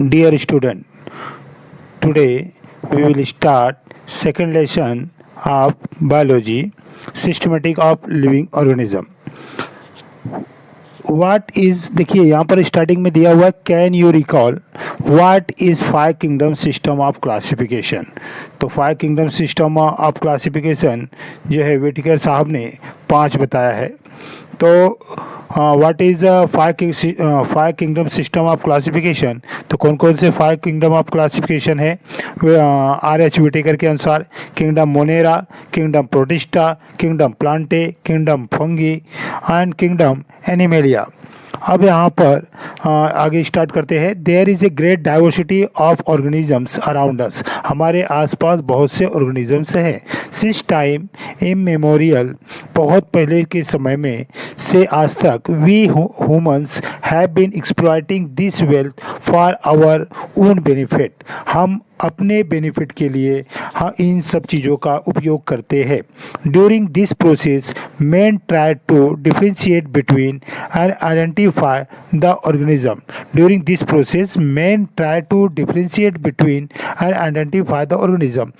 Dear student, today we will start second lesson of biology, systematic of living organism. What is, देखिए यहाँ पर starting में दिया हुआ है, can you recall what is five kingdom system of classification. तो five kingdom system of classification जो है वेटिकर साहब ने 5 बताया है। तो what is five kingdom system of classification, तो कौन कौन से 5 किंगडम ऑफ क्लासिफिकेशन है आर एच विटेकर के अनुसार? Kingdom Monera, kingdom Protista, kingdom Plantae, kingdom Fungi and kingdom animalia. अब यहाँ पर आगे स्टार्ट करते हैं। There is a great diversity of organisms around us, हमारे आसपास बहुत से ऑर्गेनिजम्स हैं। सिंस टाइम इमेमोरियल, बहुत पहले के समय में से आज तक, we humans have been exploiting this wealth for our own benefit, हम अपने बेनिफिट के लिए हम इन सब चीज़ों का उपयोग करते हैं। During this process man try to differentiate between and identify the organism. During this process man try to differentiate between and identify the organism.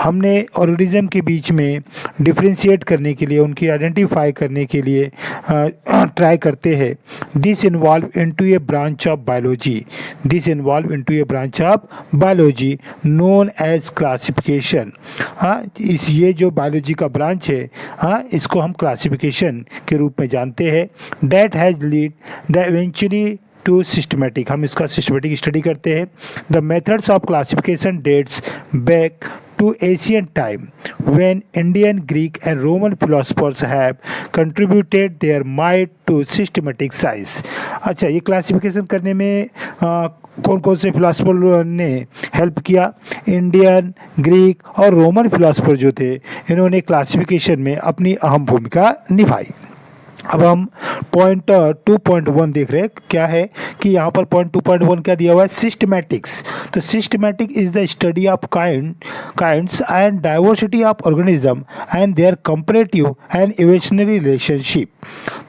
हमने ऑर्गेनिज्म के बीच में डिफ्रेंशिएट करने के लिए, उनकी आइडेंटिफाई करने के लिए ट्राई करते हैं। This involve into a branch of biology, this involve into a branch of biology known as classification. हाँ, इस ये जो बायोलॉजी का ब्रांच है, हाँ, इसको हम क्लासिफिकेशन के रूप में जानते हैं। That has lead the eventually to systematic, हम इसका सिस्टमेटिक स्टडी करते हैं। The methods of classification dates back to ancient time when Indian, Greek and Roman philosophers have contributed their might to systematic science। अच्छा, ये classification करने में कौन कौन से फिलोसफर ने हेल्प किया? इंडियन, ग्रीक और रोमन फिलोसफर जो थे, इन्होंने क्लासिफिकेशन में अपनी अहम भूमिका निभाई। अब हम पॉइंट 2.1 देख रहे हैं। क्या है कि यहाँ पर पॉइंट 2.1 क्या दिया हुआ है? सिस्टमैटिक्स। तो systematic is the study of kinds and diversity of organism and their comparative and evolutionary relationship.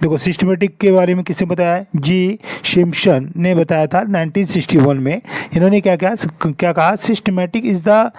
देखो, सिस्टमैटिक के बारे में किसने बताया है? जी सिम्पसन ने बताया था 1961 में। इन्होंने क्या कहा? Systematic is the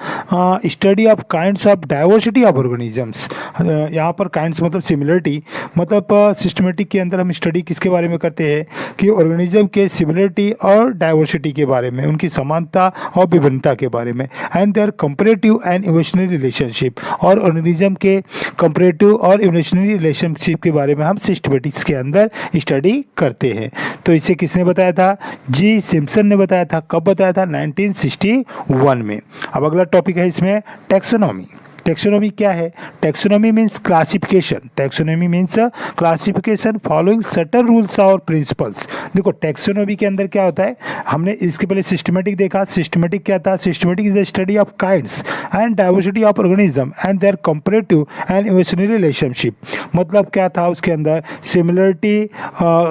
study of kinds of diversity of organisms. यहाँ पर काइंड्स मतलब सिमिलरिटी, मतलब सिस्टमेटिक के अंदर हम स्टडी किसके बारे में करते हैं कि ऑर्गेनिज्म के सिमिलरिटी और डाइवर्सिटी के बारे में, उनकी समानता और विभिन्नता के बारे में, and their comparative and evolutionary relationship, और ऑर्गेनिज्म के कंपैरेटिव और इवोल्यूशनरी रिलेशनशिप के बारे में हम सिस्टमेटिक्स के अंदर स्टडी करते हैं। तो इसे किसने बताया था? जी सिम्पसन ने बताया था। कब बताया था? 1961 में। अब अगला टॉपिक है इसमें टैक्सोनॉमी। टैक्सोनॉमी क्या है? Taxonomy means classification. Taxonomy means classification following certain rules और प्रिंसिपल्स। देखो, टैक्सोनॉमी के अंदर क्या होता है? हमने इसके पहले सिस्टमेटिक देखा। सिस्टमेटिक क्या था? Systematic is the study of kinds and diversity of organism and their comparative and evolutionary relationship. मतलब क्या था उसके अंदर? सिमिलरिटी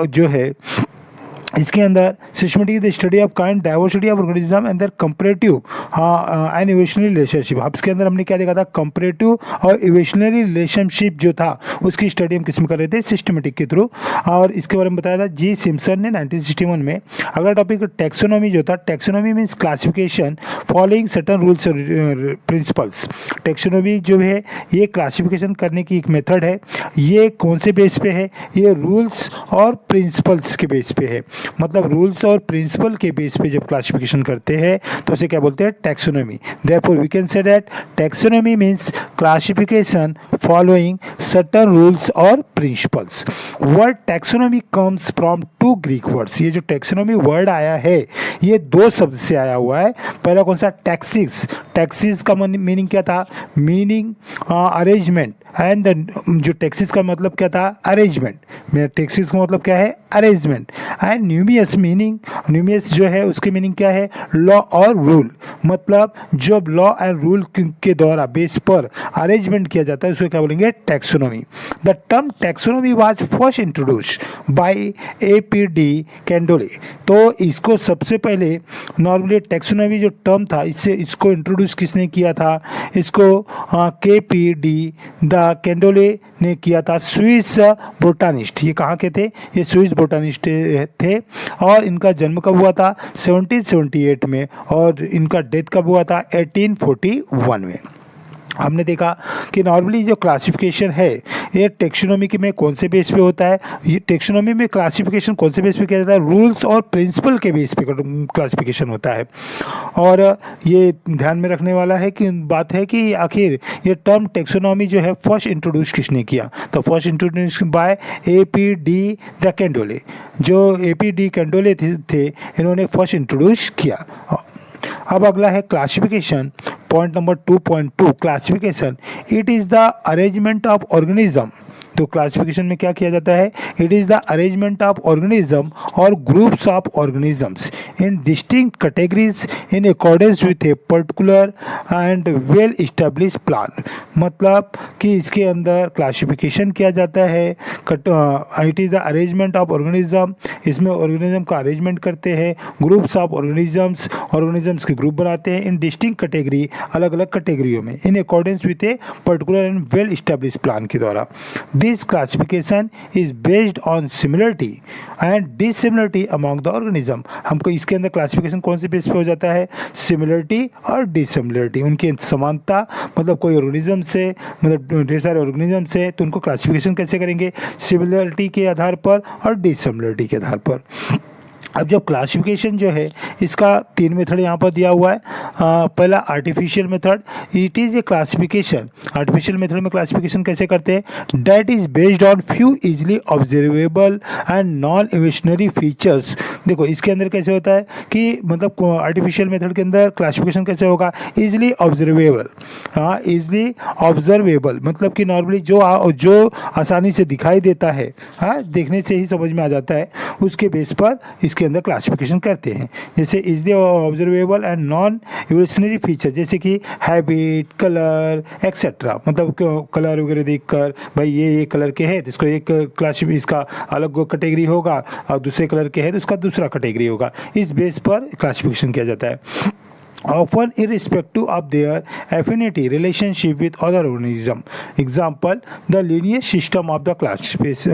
जो है इसके अंदर, systematic the study of kind, diversity of organism and their comparative and evolutionary relationship. अब इसके अंदर हमने क्या देखा था? कंपैरेटिव और इवोल्यूशनरी रिलेशनशिप जो था उसकी स्टडी हम किसमें कर रहे थे? सिस्टमेटिक के थ्रू। और इसके बारे में बताया था जी सिम्पसन ने 1961 में। अगला टॉपिक टैक्सोनॉमी जो था, taxonomy means classification following certain rules और प्रिंसिपल्स। टैक्सोनॉमी जो है ये क्लासिफिकेशन करने की एक मेथड है। ये कौन से बेस पे है? ये रूल्स और प्रिंसिपल्स के बेस पे है। मतलब रूल्स और प्रिंसिपल के बेस पे जब क्लासिफिकेशन करते हैं तो उसे क्या बोलते हैं? Taxonomy. Therefore we can say that taxonomy means classification following certain rules और principles. Word taxonomy comes from 2 Greek words. ये जो टैक्सोनॉमी वर्ड आया है ये 2 शब्द से आया हुआ है। पहला कौन सा? टैक्सिस। टैक्सिस का मीनिंग क्या था? मीनिंग अरेंजमेंट, एंड जो टैक्सिस का मतलब क्या था? अरेंजमेंट। टैक्सिस का मतलब क्या है? अरेंजमेंट। एंड न्यूमियस मीनिंग, न्यूमियस जो है उसके मीनिंग क्या है? लॉ और रूल। मतलब जब लॉ एंड रूल के द्वारा बेस पर अरेंजमेंट किया जाता है उसको क्या बोलेंगे? Taxonomy. The term taxonomy was first introduced by APD कैंडोले। तो इसको सबसे पहले नॉर्मली टैक्सोनॉमी जो टर्म था इसको इंट्रोड्यूस इंट्रोड्यूस किसने किया था? इसको KPD द कैंडोले ने किया था, स्विस बोटानिस्ट। ये कहाँ के थे? ये स्विस बोटानिस्ट थे। और इनका जन्म कब हुआ था? 1778 में, और इनका डेथ कब हुआ था? 1841 में। हमने देखा कि नॉर्मली जो क्लासिफिकेशन है ये टेक्सोनोमी में कौन से बेस पे होता है? ये टेक्सोनोमी में क्लासिफिकेशन कौन से बेस पे किया जाता है? रूल्स और प्रिंसिपल के बेस पे क्लासिफिकेशन होता है। और ये ध्यान में रखने वाला है कि बात है कि आखिर ये टर्म टेक्सोनोमी जो है फर्स्ट इंट्रोड्यूस किसने किया? तो first introduce by APD de Candolle. जो APD कैंडोले थे इन्होंने फर्स्ट इंट्रोड्यूस किया। अब अगला है classification, point number 2.2 classification. It is the arrangement of organism. तो क्लासिफिकेशन में क्या किया जाता है? It is the arrangement of organism और groups of organisms in distinct categories in accordance with a particular and well establish plan. मतलब कि इसके अंदर क्लासिफिकेशन किया जाता है। It is the arrangement of organism, इसमें ऑर्गेनिज्म का अरेंजमेंट करते हैं। ग्रुप्स ऑफ ऑर्गेनिजम्स, ऑर्गेनिजम्स के ग्रुप बनाते हैं इन डिस्टिंक्ट कैटेगरी, अलग अलग कैटेगरियों में, इन accordance with a particular and well establish plan के द्वारा। This classification is based on similarity and dissimilarity among the organism। हमको इसके अंदर क्लासिफिकेशन कौन से बेस पे हो जाता है? सिमिलरिटी और डिसिमिलरिटी, उनकी समानता। मतलब कोई ऑर्गेनिज्म से, मतलब ढेर सारे ऑर्गेनिज्म से, तो उनको क्लासिफिकेशन कैसे करेंगे? सिमिलरिटी के आधार पर और डिसिमिलरिटी के आधार पर। अब जब क्लासिफिकेशन जो है इसका 3 मेथड यहाँ पर दिया हुआ है। पहला artificial method, it is a classification. Artificial method में क्लासिफिकेशन कैसे करते हैं? That is based on few easily observable and non evolutionary features. देखो इसके अंदर कैसे होता है कि मतलब आर्टिफिशियल मेथड के अंदर क्लासिफिकेशन कैसे होगा? Easily observable. हाँ, इजली ऑब्जर्वेबल मतलब कि नॉर्मली जो आसानी से दिखाई देता है, हाँ, देखने से ही समझ में आ जाता है, उसके बेस पर इसके अंदर क्लासिफिकेशन करते हैं। जैसे easily observable and non evolutionary feature, जैसे कि हैबिट, कलर एक्सेट्रा। मतलब कलर वगैरह देखकर भाई ये कलर के है तो इसको एक क्लासिफिकेशन, इसका अलग कैटेगरी होगा, और दूसरे कलर के है तो उसका दूसरा कैटेगरी होगा। इस बेस पर क्लासिफिकेशन किया जाता है। Often irrespective of their affinity relationship with other organism। Example, the lineage system of the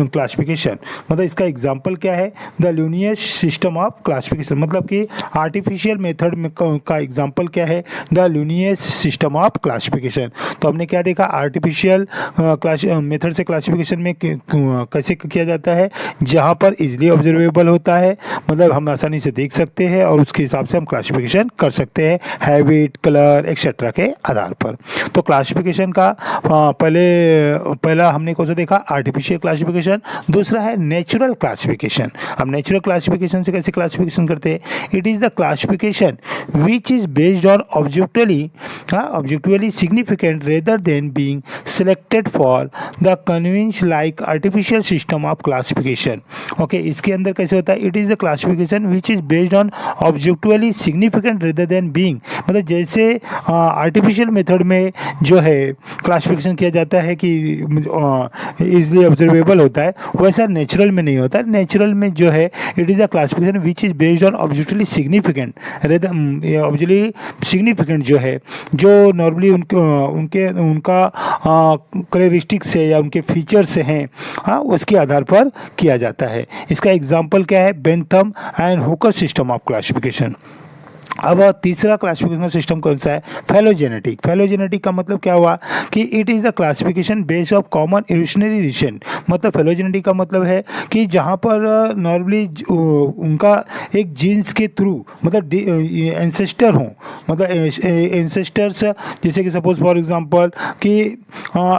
classification। मतलब इसका एग्जाम्पल क्या है? The Linnaeus system of classification. मतलब कि आर्टिफिशियल मेथड में का एग्जाम्पल क्या है? The Linnaeus system of classification. तो हमने क्या देखा? आर्टिफिशियल मेथड से क्लासिफिकेशन में कैसे किया जाता है? जहाँ पर इजली ऑब्जर्वेबल होता है, मतलब हम आसानी से देख सकते हैं और उसके हिसाब से हम क्लासिफिकेशन कर सकते हैं हैबिट, कलर एक्सेट्रा के आधार पर। तो क्लासिफिकेशन का पहला हमने कौन सा देखा? Artificial classification. दूसरा है नेचुरल क्लासिफिकेशन। हम नेचुरल क्लासिफिकेशन से कैसे क्लासिफिकेशन करते हैं? It is the classification which is based on objectively significant rather than being selected for the convenience like artificial system of classification. Okay, इसके अंदर कैसे होता है? It is the classification which is based on objectively significant rather than being. मतलब जैसे artificial method में जो है क्लासिफिकेशन किया जाता है कि इजली ऑब्जर्वेबल होता है, वैसा नेचुरल में नहीं होता। नेचुरल में जो है it is the classification which is based on objectively significant rather. Objectively significant जो है, जो नॉर्मली उनका कैरेक्टरिस्टिक से या उनके फीचर से हैं, हाँ, उसके आधार पर किया जाता है। इसका एग्जाम्पल क्या है? Bentham and Hooker system of classification. अब तीसरा क्लासिफिकेशन सिस्टम कौन सा है? फेलोजेनेटिक। फेलोजेनेटिक का मतलब क्या हुआ कि it is the classification based of common evolutionary reason. मतलब फेलोजेनेटिक का मतलब है कि जहाँ पर नॉर्मली उनका एक जीन्स के थ्रू मतलब एंसेस्टर हों, मतलब एंसेस्टर्स, जैसे कि सपोज फॉर एग्जांपल कि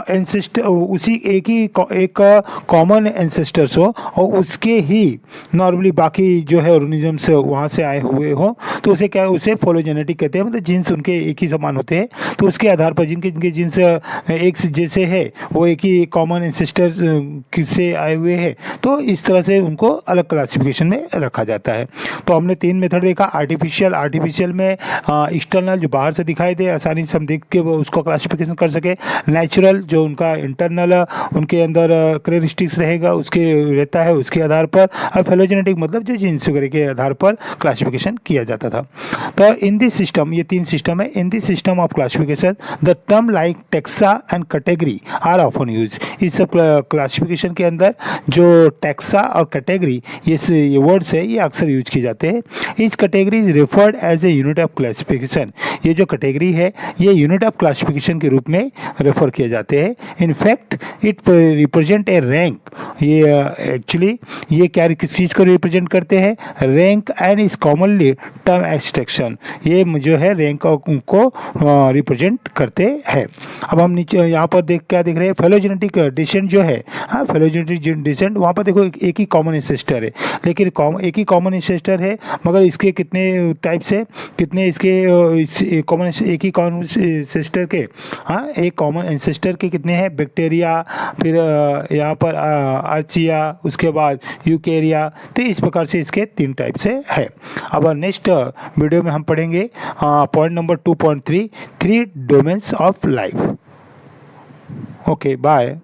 एंसेस्टर उसी एक कॉमन एंसेस्टर्स हो और उसके ही नॉर्मली बाकी जो है ऑर्गेनिजम्स वहाँ से आए हुए हो, तो उसे क्या, उसे फोलोजेनेटिक कहते हैं। मतलब जीन्स उनके एक ही समान होते हैं, तो उसके आधार पर जिनके जीन्स एक जैसे है वो एक ही कॉमन एंसेस्टर से आए हुए हैं, तो इस तरह से उनको अलग क्लासिफिकेशन में रखा जाता है। तो हमने 3 मेथड देखा। आर्टिफिशियल में एक्सटर्नल जो बाहर से दिखाई दे, आसानी से हम देख के उसको क्लासिफिकेशन कर सके। नेचुरल जो उनका इंटरनल उनके अंदर कैरेक्टरिस्टिक्स रहेगा उसके रहता है उसके आधार पर। और फेलोजेनेटिक मतलब जो जीन्स वगैरह के आधार पर क्लासिफिकेशन किया जाता था। तो इन दिस सिस्टम, ये 3 सिस्टम है। In this system of classification the term like taxa and category are often use. इस सब क्लासिफिकेशन के अंदर जो टेक्सा और कैटेगरी ये वर्ड्स है ये अक्सर यूज किए जाते हैं। Each category is referred as a unit of classification. ये जो कैटेगरी है ये यूनिट ऑफ क्लासिफिकेशन के रूप में रेफर किए जाते हैं। In fact it represent A rank. ये एक्चुअली ये क्या किस चीज़ को रिप्रेजेंट करते हैं? Rank and is commonly term extraction. ये जो है रैंक को रिप्रेजेंट करते हैं। अब हम नीचे यहाँ पर क्या देख रहे हैं? फेलोजेनेटिक डिसेंट जो है, हाँ फेलोजेनेटिक डिसेंट, वहाँ पर देखो एक ही कॉमन एंसेस्टर है, लेकिन एक ही कॉमन एंसेस्टर है मगर इसके कितने टाइप्स है, कितने इसके कॉमन, एक ही कॉमन एंसेस्टर के, हाँ एक कॉमन एंसेस्टर के कितने हैं? बैक्टीरिया, फिर यहाँ पर आर्चिया, उसके बाद यूकेरिया। तो इस प्रकार से इसके 3 टाइप से है। अब नेक्स्ट वीडियो में हम पढ़ेंगे point number 2.3 3 domains of life. Okay bye.